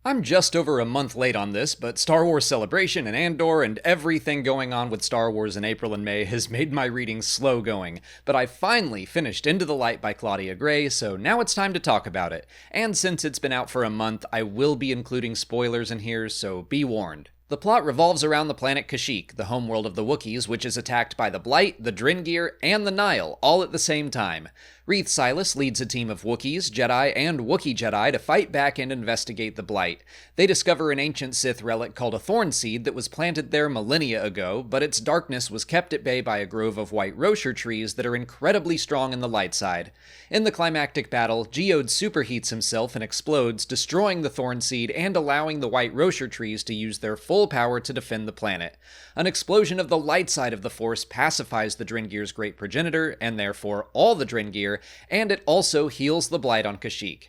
I'm just over a month late on this, but Star Wars Celebration and Andor and everything going on with Star Wars in April and May has made my reading slow going. But I finally finished Into the Light by Claudia Gray, so now it's time to talk about it. And since it's been out for a month, I will be including spoilers in here, so be warned. The plot revolves around the planet Kashyyyk, the homeworld of the Wookiees, which is attacked by the Blight, the Drengir, and the Nile, all at the same time. Reath Silas leads a team of Wookiees, Jedi, and Wookiee Jedi to fight back and investigate the Blight. They discover an ancient Sith relic called a thorn seed that was planted there millennia ago, but its darkness was kept at bay by a grove of white Rocher trees that are incredibly strong in the light side. In the climactic battle, Geode superheats himself and explodes, destroying the thorn seed and allowing the white Rocher trees to use their full power to defend the planet. An explosion of the light side of the Force pacifies the Drengir's great progenitor, and therefore all the Drengir, and it also heals the Blight on Kashyyyk.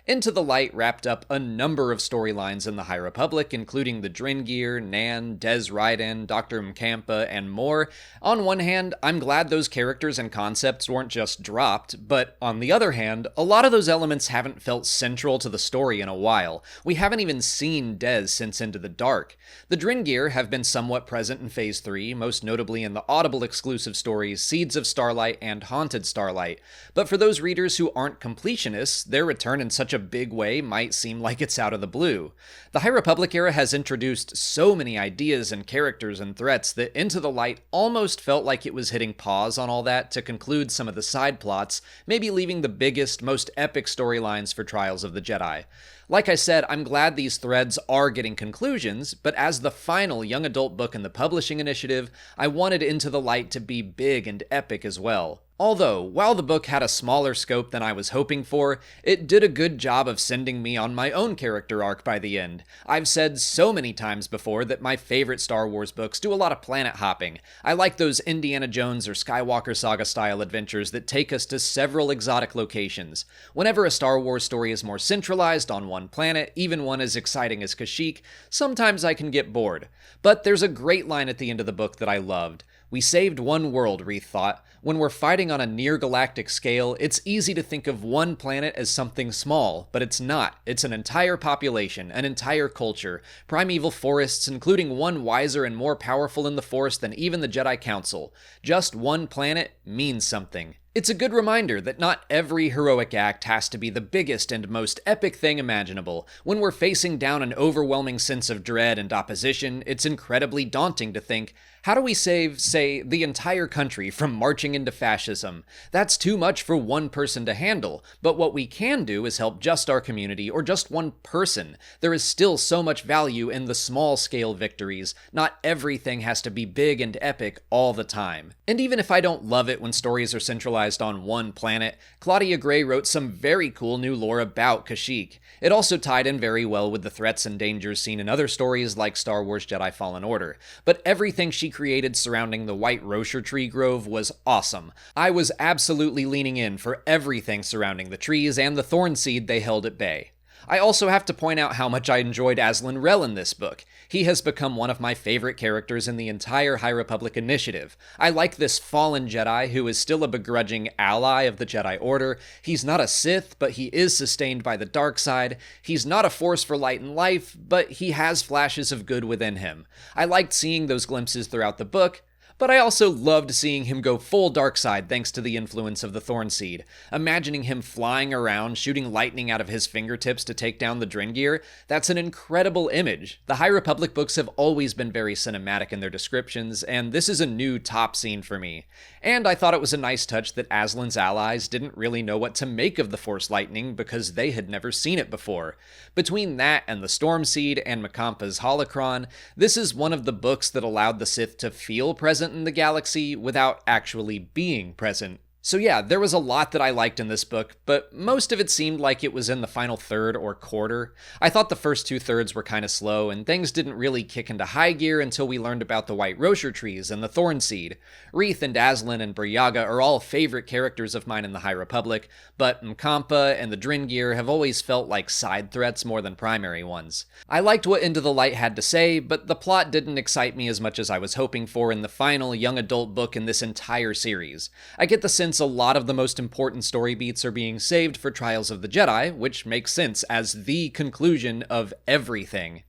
Into the Light wrapped up a number of storylines in the High Republic, including the Drengir, Nan, Des Ryden, Dr. Mkampa, and more. On one hand, I'm glad those characters and concepts weren't just dropped, but on the other hand, a lot of those elements haven't felt central to the story in a while. We haven't even seen Des since Into the Dark. The Drengir have been somewhat present in Phase 3, most notably in the Audible exclusive stories Seeds of Starlight and Haunted Starlight, but for those readers who aren't completionists, their return in such a big way might seem like it's out of the blue. The High Republic era has introduced so many ideas and characters and threats that Into the Light almost felt like it was hitting pause on all that to conclude some of the side plots, maybe leaving the biggest, most epic storylines for Trials of the Jedi. Like I said, I'm glad these threads are getting conclusions, but as the final young adult book in the publishing initiative, I wanted Into the Light to be big and epic as well. Although, while the book had a smaller scope than I was hoping for, it did a good job of sending me on my own character arc by the end. I've said so many times before that my favorite Star Wars books do a lot of planet hopping. I like those Indiana Jones or Skywalker Saga style adventures that take us to several exotic locations. Whenever a Star Wars story is more centralized on one planet, even one as exciting as Kashyyyk, sometimes I can get bored. But there's a great line at the end of the book that I loved. "We saved one world," Reath thought. "When we're fighting on a near-galactic scale, it's easy to think of one planet as something small, but it's not. It's an entire population, an entire culture, primeval forests, including one wiser and more powerful in the Force than even the Jedi Council. Just one planet means something." It's a good reminder that not every heroic act has to be the biggest and most epic thing imaginable. When we're facing down an overwhelming sense of dread and opposition, it's incredibly daunting to think, how do we save, say, the entire country from marching into fascism? That's too much for one person to handle, but what we can do is help just our community or just one person. There is still so much value in the small-scale victories. Not everything has to be big and epic all the time. And even if I don't love it when stories are centralized on one planet, Claudia Gray wrote some very cool new lore about Kashyyyk. It also tied in very well with the threats and dangers seen in other stories like Star Wars Jedi Fallen Order. But everything she created surrounding the White Rocher Tree Grove was awesome. I was absolutely leaning in for everything surrounding the trees and the thorn seed they held at bay. I also have to point out how much I enjoyed Alen Re in this book. He has become one of my favorite characters in the entire High Republic initiative. I like this fallen Jedi who is still a begrudging ally of the Jedi Order. He's not a Sith, but he is sustained by the dark side. He's not a force for light and life, but he has flashes of good within him. I liked seeing those glimpses throughout the book, but I also loved seeing him go full dark side thanks to the influence of the thorn seed. Imagining him flying around, shooting lightning out of his fingertips to take down the Drengir, that's an incredible image. The High Republic books have always been very cinematic in their descriptions, and this is a new top scene for me. And I thought it was a nice touch that Aslan's allies didn't really know what to make of the Force lightning because they had never seen it before. Between that and the Storm Seed and Mkampa's holocron, this is one of the books that allowed the Sith to feel present in the galaxy without actually being present. So yeah, there was a lot that I liked in this book, but most of it seemed like it was in the final third or quarter. I thought the first 2/3 were kind of slow, and things didn't really kick into high gear until we learned about the White Rocher trees and the Thorn Seed. Reath and Aslan and Briaga are all favorite characters of mine in the High Republic, but Mkampa and the Drengir have always felt like side threats more than primary ones. I liked what Into the Light had to say, but the plot didn't excite me as much as I was hoping for in the final young adult book in this entire series. I get the sense since a lot of the most important story beats are being saved for Trials of the Jedi, which makes sense as the conclusion of everything.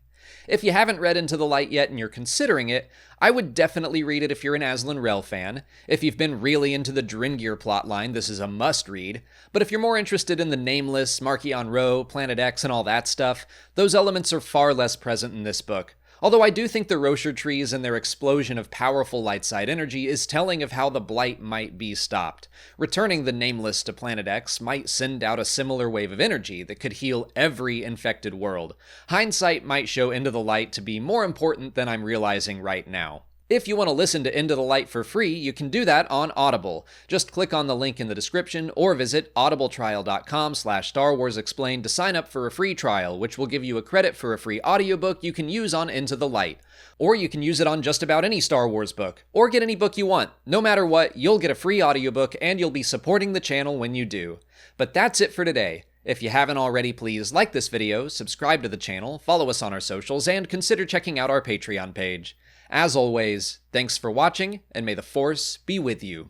If you haven't read Into the Light yet and you're considering it, I would definitely read it if you're an Alen Re fan. If you've been really into the Dringir plotline, this is a must-read. But if you're more interested in the Nameless, Marchion Ro, Planet X, and all that stuff, those elements are far less present in this book. Although I do think the Rocher trees and their explosion of powerful light side energy is telling of how the Blight might be stopped. Returning the Nameless to Planet X might send out a similar wave of energy that could heal every infected world. Hindsight might show Into the Light to be more important than I'm realizing right now. If you want to listen to Into the Light for free, you can do that on Audible. Just click on the link in the description or visit audibletrial.com/Star Wars Explained to sign up for a free trial, which will give you a credit for a free audiobook you can use on Into the Light. Or you can use it on just about any Star Wars book, or get any book you want. No matter what, you'll get a free audiobook and you'll be supporting the channel when you do. But that's it for today. If you haven't already, please like this video, subscribe to the channel, follow us on our socials, and consider checking out our Patreon page. As always, thanks for watching, and may the Force be with you.